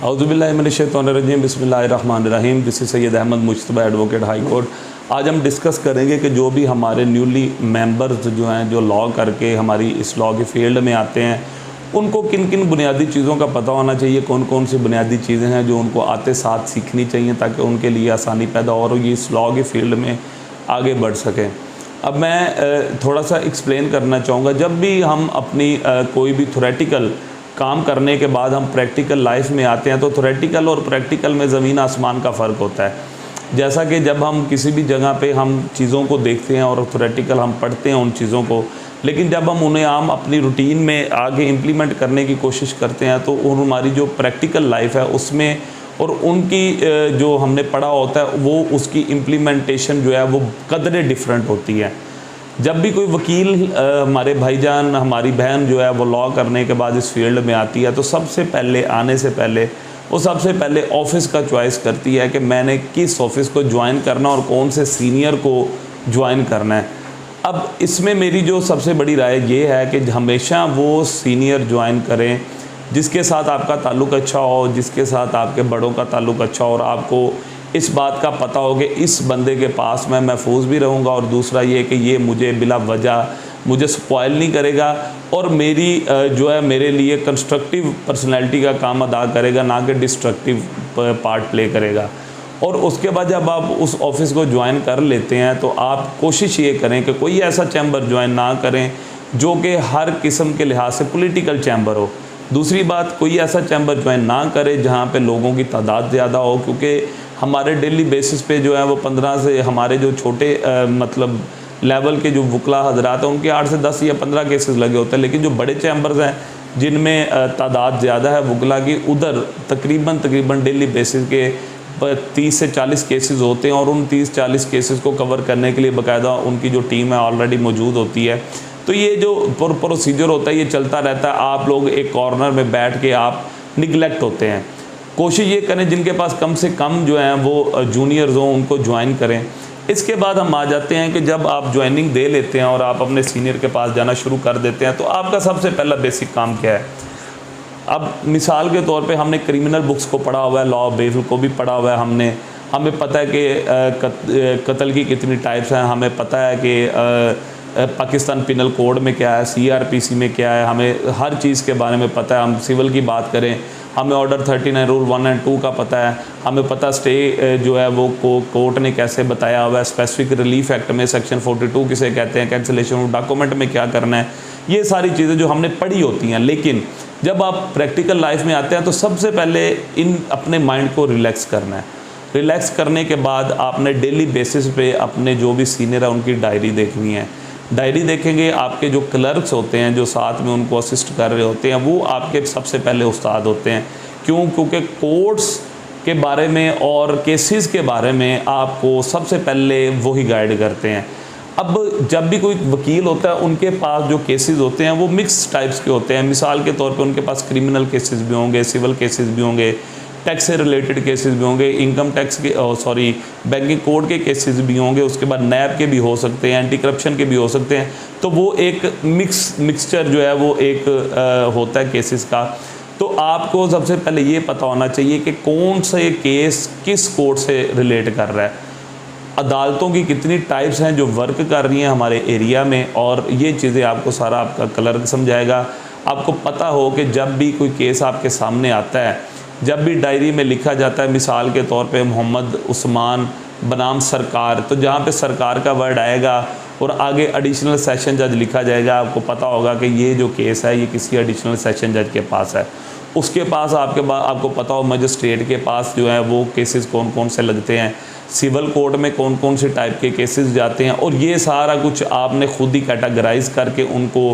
औज़ुबिल्लाहिमिनश्शैतानिर्रजीम बिस्मिल्लाहिर्रहमानिर्रहीम। This is Syed Ahmed Mujtaba advocate high court. आज हम डिस्कस करेंगे कि जो भी हमारे न्यूली मेंबर्स जो हैं, जो लॉ करके हमारी इस लॉ के फील्ड में आते हैं, उनको किन किन बुनियादी चीज़ों का पता होना चाहिए, कौन कौन सी बुनियादी चीज़ें हैं जो उनको आते साथ सीखनी चाहिए ताकि उनके लिए आसानी पैदा हो और ये इस लॉ के फील्ड में आगे बढ़ सकें। अब मैं थोड़ा सा एक्सप्लेन करना चाहूँगा। जब भी हम अपनी कोई भी थ्योरेटिकल काम करने के बाद हम प्रैक्टिकल लाइफ में आते हैं तो थ्योरेटिकल और प्रैक्टिकल में ज़मीन आसमान का फ़र्क होता है। जैसा कि जब हम किसी भी जगह पे हम चीज़ों को देखते हैं और थ्योरेटिकल हम पढ़ते हैं उन चीज़ों को, लेकिन जब हम उन्हें आम अपनी रूटीन में आगे इम्प्लीमेंट करने की कोशिश करते हैं तो हमारी जो प्रैक्टिकल लाइफ है उसमें और उनकी जो हमने पढ़ा होता है वो उसकी इम्प्लीमेंटेशन जो है वो कदरें डिफरेंट होती है। जब भी कोई वकील हमारे भाईजान, हमारी बहन जो है वो लॉ करने के बाद इस फील्ड में आती है तो सबसे पहले आने से पहले वो सबसे पहले ऑफ़िस का चॉइस करती है कि मैंने किस ऑफ़िस को ज्वाइन करना और कौन से सीनियर को ज्वाइन करना है। अब इसमें मेरी जो सबसे बड़ी राय ये है कि हमेशा वो सीनियर ज्वाइन करें जिसके साथ आपका ताल्लुक़ अच्छा हो, जिसके साथ आपके बड़ों का ताल्लुक़ अच्छा हो और आपको इस बात का पता हो कि इस बंदे के पास मैं महफूज भी रहूँगा और दूसरा ये कि ये मुझे बिला वजह मुझे स्पॉइल नहीं करेगा और मेरी जो है मेरे लिए कंस्ट्रक्टिव पर्सनैलिटी का काम अदा करेगा, ना कि डिस्ट्रक्टिव पार्ट प्ले करेगा। और उसके बाद जब आप उस ऑफ़िस को ज्वाइन कर लेते हैं तो आप कोशिश ये करें कि कोई ऐसा चैम्बर ज्वाइन ना करें जो कि हर किस्म के लिहाज से पॉलिटिकल चैम्बर हो। दूसरी बात, कोई ऐसा चैम्बर ज्वाइन ना करें जहाँ पे लोगों की तादाद ज़्यादा हो, क्योंकि हमारे डेली बेसिस पे जो है वो 15 से हमारे जो छोटे मतलब लेवल के जो वकला हजरात हैं उनके 8 से 10 या 15 केसेस लगे होते हैं, लेकिन जो बड़े चैम्बर्स हैं जिनमें तादाद ज़्यादा है वकला की, उधर तकरीबन डेली बेसिस के 30 से 40 केसेस होते हैं और उन 30-40 केसेस को कवर करने के लिए बाकायदा उनकी जो टीम है ऑलरेडी मौजूद होती है। तो ये जो प्रोसीजर होता है ये चलता रहता है। आप लोग एक कॉर्नर में बैठ के आप निगलेक्ट होते हैं। कोशिश ये करें जिनके पास कम से कम जो हैं वो जूनियर्स हों उनको ज्वाइन करें। इसके बाद हम आ जाते हैं कि जब आप ज्वाइनिंग दे लेते हैं और आप अपने सीनियर के पास जाना शुरू कर देते हैं तो आपका सबसे पहला बेसिक काम क्या है। अब मिसाल के तौर पे हमने क्रिमिनल बुक्स को पढ़ा हुआ है, लॉ बेफिल को भी पढ़ा हुआ है, हमें पता है कि कत्ल की कितनी टाइप्स हैं, हमें पता है कि पाकिस्तान पिनल कोड में क्या है, CRPC में क्या है, हमें हर चीज़ के बारे में पता है। हम सिविल की बात करें, हमें ऑर्डर 39 रूल 1 और 2 का पता है, हमें पता स्टे जो है वो कोर्ट ने कैसे बताया हुआ है। स्पेसिफिक रिलीफ एक्ट में सेक्शन 42 किसे कहते हैं, कैंसिलेशन ऑफ डॉक्यूमेंट में क्या करना है, ये सारी चीज़ें जो हमने पढ़ी होती हैं। लेकिन जब आप प्रैक्टिकल लाइफ में आते हैं तो सबसे पहले इन अपने माइंड को रिलैक्स करना है। रिलैक्स करने के बाद आपने डेली बेसिस पे अपने जो भी सीनियर है उनकी डायरी देखनी है। डायरी देखेंगे, आपके जो क्लर्क्स होते हैं जो साथ में उनको असिस्ट कर रहे होते हैं वो आपके सबसे पहले उस्ताद होते हैं। क्यों? क्योंकि कोर्ट्स के बारे में और केसेस के बारे में आपको सबसे पहले वही गाइड करते हैं। अब जब भी कोई वकील होता है उनके पास जो केसेस होते हैं वो मिक्स टाइप्स के होते हैं। मिसाल के तौर पे उनके पास क्रिमिनल केसेस भी होंगे, सिविल केसेस भी होंगे, टैक्स से रिलेटेड केसेस भी होंगे, इनकम टैक्स के बैंकिंग कोड के केसेस भी होंगे, उसके बाद नैब के भी हो सकते हैं, एंटी करप्शन के भी हो सकते हैं। तो वो एक मिक्सचर जो है वो एक होता है केसेस का। तो आपको सबसे पहले ये पता होना चाहिए कि कौन से केस किस कोर्ट से रिलेट कर रहा है, अदालतों की कितनी टाइप्स हैं जो वर्क कर रही हैं हमारे एरिया में, और ये चीज़ें आपको सारा आपका क्लर्क समझाएगा। आपको पता हो कि जब भी कोई केस आपके सामने आता है, जब भी डायरी में लिखा जाता है मिसाल के तौर पे मोहम्मद उस्मान बनाम सरकार, तो जहाँ पे सरकार का वर्ड आएगा और आगे एडिशनल सेशन जज लिखा जाएगा, आपको पता होगा कि ये जो केस है ये किसी एडिशनल सेशन जज के पास है। उसके पास आपको पता हो मजिस्ट्रेट के पास जो है वो केसेस कौन कौन से लगते हैं, सिविल कोर्ट में कौन कौन से टाइप के केसेस जाते हैं, और ये सारा कुछ आपने खुद ही कैटेगराइज करके उनको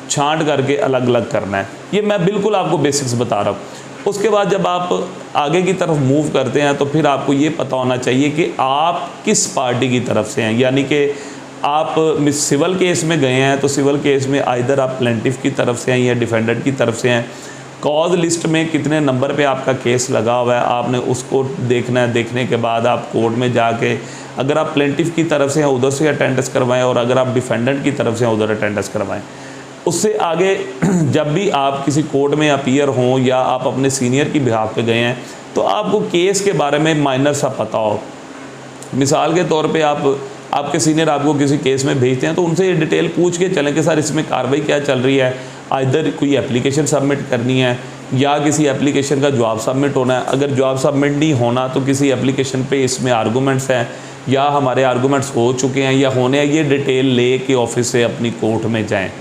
छांट करके अलग अलग करना है। ये मैं बिल्कुल आपको बेसिक्स बता रहा हूँ। उसके बाद जब आप आगे की तरफ मूव करते हैं तो फिर आपको ये पता होना चाहिए कि आप किस पार्टी की तरफ से हैं। यानी कि आप सिविल केस में गए हैं तो सिविल केस में आइदर आप प्लेंटिफ की तरफ से हैं या डिफेंडेंट की तरफ से हैं। कॉज लिस्ट में कितने नंबर पे आपका केस लगा हुआ है आपने उसको देखना है। देखने के बाद आप कोर्ट में जाके अगर आप प्लेंटिफ की तरफ से हैं उधर से अटेंडेंस करवाएं और अगर आप डिफेंडेंट की तरफ से हैं उधर अटेंडेंस करवाएं। उससे आगे जब भी आप किसी कोर्ट में अपीयर हों या आप अपने सीनियर की बिहाफ पे गए हैं तो आपको केस के बारे में माइनर सा पता हो। मिसाल के तौर पे आपके सीनियर आपको किसी केस में भेजते हैं तो उनसे ये डिटेल पूछ के चलें कि सर इसमें कार्रवाई क्या चल रही है, इधर कोई एप्लीकेशन सबमिट करनी है या किसी एप्लीकेशन का जवाब सबमिट होना है। अगर जवाब सबमिट नहीं होना तो किसी एप्लीकेशन पे इसमें आर्गूमेंट्स हैं या हमारे आर्गूमेंट्स हो चुके हैं या होने हैं, ये डिटेल ले के ऑफिस से अपनी कोर्ट में जाएँ।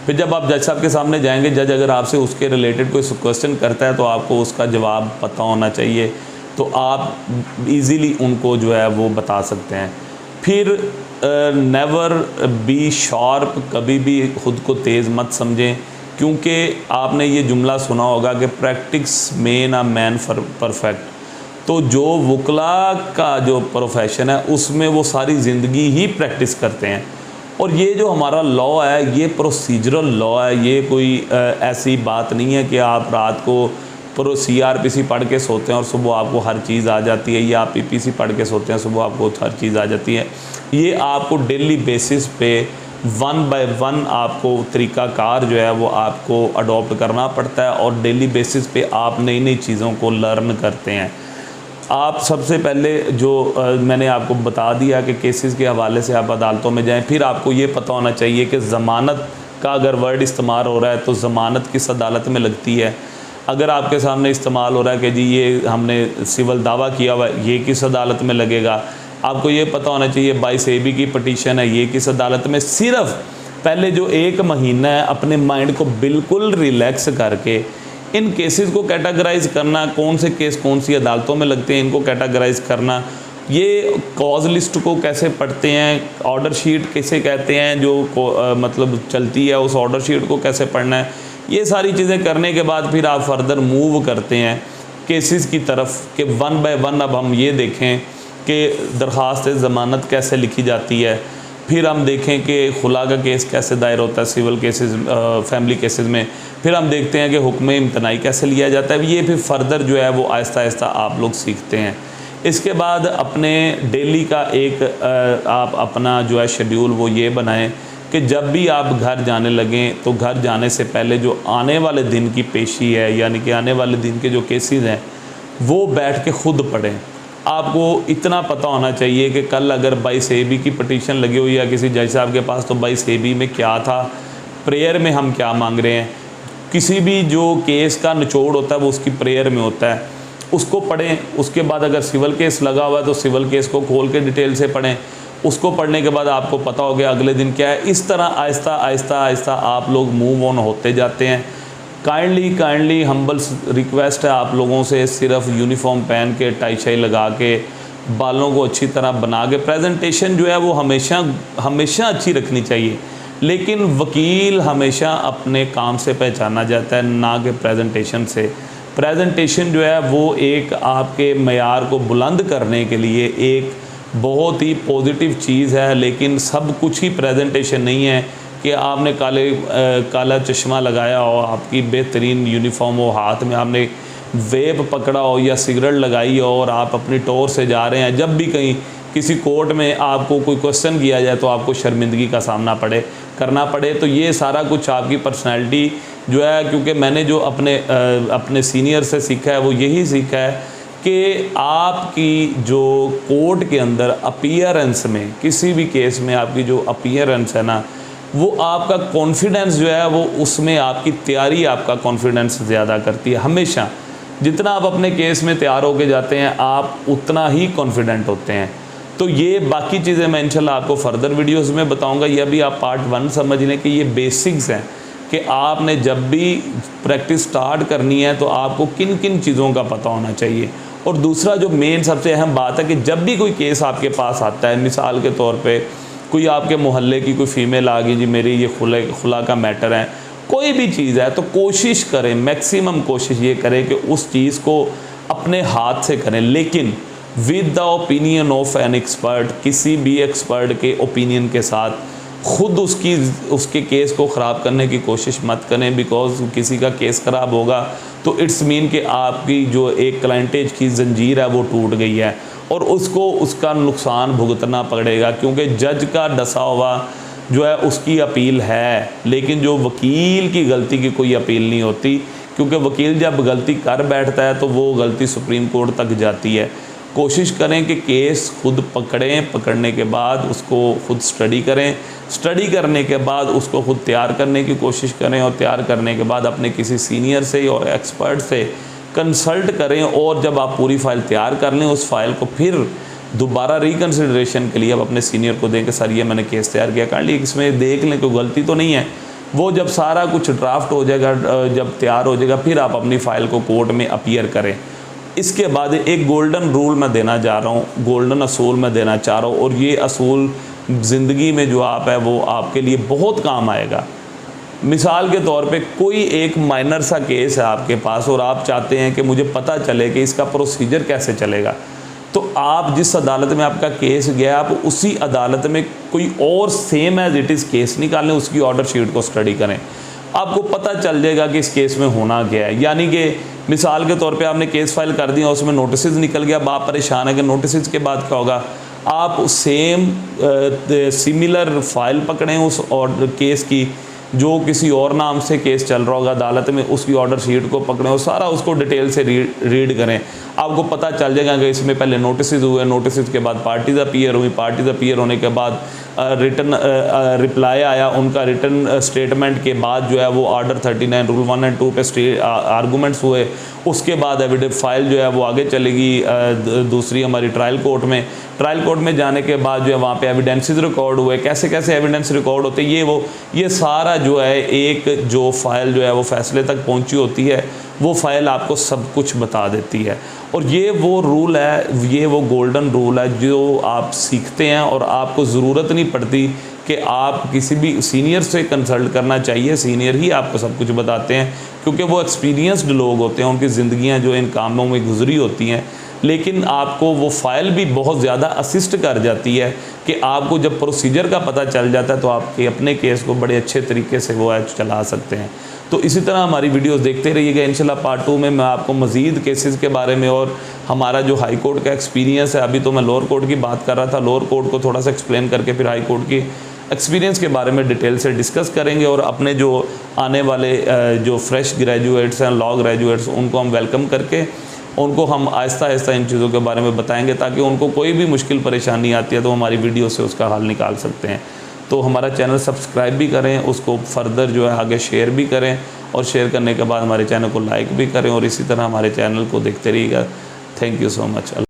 फिर जब आप जज साहब के सामने जाएंगे, जज अगर आपसे उसके रिलेटेड कोई क्वेश्चन करता है तो आपको उसका जवाब पता होना चाहिए, तो आप इजीली उनको जो है वो बता सकते हैं। फिर नेवर बी शार्प, कभी भी ख़ुद को तेज़ मत समझें, क्योंकि आपने ये जुमला सुना होगा कि practice main a man perfect. तो जो वकला का जो प्रोफेशन है उसमें वो सारी ज़िंदगी ही प्रैक्टिस करते हैं। और ये जो हमारा लॉ है ये प्रोसीजरल लॉ है, ये कोई ऐसी बात नहीं है कि आप रात को CRPC पढ़ के सोते हैं और सुबह आपको हर चीज़ आ जाती है, या PPC पढ़ के सोते हैं सुबह आपको हर चीज़ आ जाती है। ये आपको डेली बेसिस पे 1 बाय 1 आपको तरीक़ाकार जो है वो आपको अडॉप्ट करना पड़ता है और डेली बेसिस पे आप नई नई चीज़ों को लर्न करते हैं। आप सबसे पहले जो मैंने आपको बता दिया कि केसेस के हवाले से आप अदालतों में जाएं। फिर आपको ये पता होना चाहिए कि ज़मानत का अगर वर्ड इस्तेमाल हो रहा है तो ज़मानत किस अदालत में लगती है। अगर आपके सामने इस्तेमाल हो रहा है कि जी ये हमने सिविल दावा किया हुआ है, ये किस अदालत में लगेगा, आपको ये पता होना चाहिए 22 AB की पटिशन है, ये किस अदालत में। सिर्फ पहले जो 1 महीना है अपने माइंड को बिल्कुल रिलैक्स करके इन केसेस को कैटेगराइज करना, कौन से केस कौन सी अदालतों में लगते हैं इनको कैटेगराइज करना, ये कॉज लिस्ट को कैसे पढ़ते हैं, ऑर्डर शीट कैसे कहते हैं जो मतलब चलती है, उस ऑर्डर शीट को कैसे पढ़ना है, ये सारी चीज़ें करने के बाद फिर आप फर्दर मूव करते हैं केसेस की तरफ कि 1 बाय 1 अब हम ये देखें कि दरख्वास्त ज़मानत कैसे लिखी जाती है। फिर हम देखें कि खुला का केस कैसे दायर होता है सिविल केसेस, फैमिली केसेस में। फिर हम देखते हैं कि हुक्म इम्तनाई कैसे लिया जाता है। ये फिर फर्दर जो है वो आहिस्ता आहिस्ता आप लोग सीखते हैं। इसके बाद अपने डेली का एक आप अपना जो है शेड्यूल वो ये बनाएं कि जब भी आप घर जाने लगें तो घर जाने से पहले जो आने वाले दिन की पेशी है, यानी कि आने वाले दिन के जो केसेस हैं वो बैठ के ख़ुद पढ़ें। आपको इतना पता होना चाहिए कि कल अगर 22 AB की पटिशन लगी हुई है किसी जज साहब के पास तो 22 AB में क्या था, प्रेयर में हम क्या मांग रहे हैं। किसी भी जो केस का निचोड़ होता है वो उसकी प्रेयर में होता है, उसको पढ़ें। उसके बाद अगर सिविल केस लगा हुआ है तो सिविल केस को खोल के डिटेल से पढ़ें। उसको पढ़ने के बाद आपको पता हो गया अगले दिन क्या है। इस तरह आहिस्ता आहिस्ता आहिस्ता आप लोग मूव ऑन होते जाते हैं। काइंडली हम्बल रिक्वेस्ट है आप लोगों से, सिर्फ यूनिफॉर्म पहन के टाई शाई लगा के बालों को अच्छी तरह बना के प्रेजेंटेशन जो है वो हमेशा अच्छी रखनी चाहिए। लेकिन वकील हमेशा अपने काम से पहचाना जाता है, ना कि प्रेजेंटेशन से। प्रेजेंटेशन जो है वो एक आपके मयार को बुलंद करने के लिए एक बहुत ही पॉजिटिव चीज़ है, लेकिन सब कुछ ही प्रेजेंटेशन नहीं है कि आपने काला चश्मा लगाया हो, आपकी बेहतरीन यूनिफॉर्म हो, हाथ में आपने वेब पकड़ा हो या सिगरेट लगाई हो और आप अपनी टोर से जा रहे हैं। जब भी कहीं किसी कोर्ट में आपको कोई क्वेश्चन किया जाए तो आपको शर्मिंदगी का सामना करना पड़े। तो ये सारा कुछ आपकी पर्सनैलिटी जो है, क्योंकि मैंने जो अपने सीनियर से सीखा है वो यही सीखा है कि आपकी जो कोर्ट के अंदर अपीयरेंस में, किसी भी केस में आपकी जो अपीयरेंस है ना, वो आपका कॉन्फिडेंस जो है वो उसमें आपकी तैयारी आपका कॉन्फिडेंस ज़्यादा करती है। हमेशा जितना आप अपने केस में तैयार होके जाते हैं आप उतना ही कॉन्फिडेंट होते हैं। तो ये बाकी चीज़ें मैं इंशाल्लाह आपको फर्दर वीडियोस में बताऊंगा। यह भी आप पार्ट 1 समझ लें कि ये बेसिक्स हैं कि आपने जब भी प्रैक्टिस स्टार्ट करनी है तो आपको किन किन चीज़ों का पता होना चाहिए। और दूसरा जो मेन सबसे अहम बात है कि जब भी कोई केस आपके पास आता है, मिसाल के तौर पे कोई आपके मोहल्ले की कोई फ़ीमेल आ गई, जी मेरी ये खुला का मैटर है, कोई भी चीज़ है, तो कोशिश करें, मैक्सिमम कोशिश ये करें कि उस चीज़ को अपने हाथ से करें, लेकिन with the opinion of an expert. किसी भी एक्सपर्ट के ओपिनियन के साथ ख़ुद उसके केस को ख़राब करने की कोशिश मत करें, बिकॉज किसी का केस ख़राब होगा तो इट्स मीन कि आपकी जो एक क्लाइंटेज की जंजीर है वो टूट गई है और उसको उसका नुकसान भुगतना पड़ेगा, क्योंकि जज का डसा हुआ जो है उसकी अपील है, लेकिन जो वकील की गलती की कोई अपील नहीं होती, क्योंकि वकील जब गलती कर बैठता है तो वो गलती सुप्रीम कोर्ट तक जाती है। कोशिश करें कि केस खुद पकड़ें, पकड़ने के बाद उसको खुद स्टडी करें, स्टडी करने के बाद उसको खुद तैयार करने की कोशिश करें, और तैयार करने के बाद अपने किसी सीनियर से और एक्सपर्ट से कंसल्ट करें, और जब आप पूरी फ़ाइल तैयार कर लें उस फाइल को फिर दोबारा रिकन्सिडरेशन के लिए अब अपने सीनियर को दें कि सर ये मैंने केस तैयार किया, कर ली, इसमें देख लें कोई गलती तो नहीं है। वो जब सारा कुछ ड्राफ्ट हो जाएगा, जब तैयार हो जाएगा, फिर आप अपनी फ़ाइल को कोर्ट में अपीयर करें। इसके बाद एक गोल्डन रूल मैं देना चाह रहा हूँ, गोल्डन असूल मैं देना चाह रहा हूँ, और ये असूल ज़िंदगी में जो आप है वो आपके लिए बहुत काम आएगा। मिसाल के तौर पे कोई एक माइनर सा केस है आपके पास और आप चाहते हैं कि मुझे पता चले कि इसका प्रोसीजर कैसे चलेगा, तो आप जिस अदालत में आपका केस गया आप उसी अदालत में कोई और same as it is case निकालें, उसकी ऑर्डर शीट को स्टडी करें, आपको पता चल जाएगा कि इस केस में होना क्या है। यानी कि मिसाल के तौर पे आपने केस फाइल कर दिया, उसमें नोटिस निकल गया, अब आप परेशान है कि नोटिस के बाद क्या होगा। आप सेम सिमिलर फाइल पकड़ें उस ऑर्डर केस की जो किसी और नाम से केस चल रहा होगा अदालत में, उसकी ऑर्डर शीट को पकड़ें और सारा उसको डिटेल से रीड करें। आपको पता चल जाएगा कि इसमें पहले नोटिस हुए, नोटिस के बाद पार्टीज अपीयर हुई, पार्टीज अपीयर होने के बाद रिटर्न रिप्लाई आया, उनका रिटर्न स्टेटमेंट के बाद जो है वो ऑर्डर 39 रूल 1 एंड 2 पे आर्गूमेंट्स हुए। उसके बाद एविडेंस फाइल जो है वो आगे चलेगी दूसरी हमारी ट्रायल कोर्ट में। ट्रायल कोर्ट में जाने के बाद जो है वहाँ पे एविडेंसेस रिकॉर्ड हुए, कैसे कैसे एविडेंस रिकॉर्ड होते ये सारा जो है एक जो फाइल जो है वो फैसले तक पहुँची होती है, वो फाइल आपको सब कुछ बता देती है। और ये वो रूल है, ये वो गोल्डन रूल है जो आप सीखते हैं और आपको ज़रूरत नहीं पड़ती कि आप किसी भी सीनियर से कंसल्ट करना चाहिए, सीनियर ही आपको सब कुछ बताते हैं, क्योंकि वो एक्सपीरियंस्ड लोग होते हैं, उनकी ज़िंदगियां जो इन कामों में गुजरी होती हैं। लेकिन आपको वो फ़ाइल भी बहुत ज़्यादा असिस्ट कर जाती है कि आपको जब प्रोसीजर का पता चल जाता है तो आपके अपने केस को बड़े अच्छे तरीके से वो चला सकते हैं। तो इसी तरह हमारी वीडियोस देखते रहिएगा। इंशाल्लाह पार्ट 2 में मैं आपको मज़ीद केसेस के बारे में और हमारा जो हाई कोर्ट का एक्सपीरियंस है, अभी तो मैं लोअर कोर्ट की बात कर रहा था, लोअर कोर्ट को थोड़ा सा एक्सप्लेन करके फिर हाई कोर्ट की एक्सपीरियंस के बारे में डिटेल से डिस्कस करेंगे। और अपने जो आने वाले जो फ्रेश ग्रेजुएट्स हैं, लॉ ग्रेजुएट्स, उनको हम वेलकम करके उनको हम आहिस्ता आहिस्ता इन चीज़ों के बारे में बताएंगे, ताकि उनको कोई भी मुश्किल परेशानी आती है तो हमारी वीडियो से उसका हल निकाल सकते हैं। तो हमारा चैनल सब्सक्राइब भी करें, उसको फर्दर जो है आगे शेयर भी करें, और शेयर करने के बाद हमारे चैनल को लाइक भी करें, और इसी तरह हमारे चैनल को देखते रहिएगा। Thank you so much.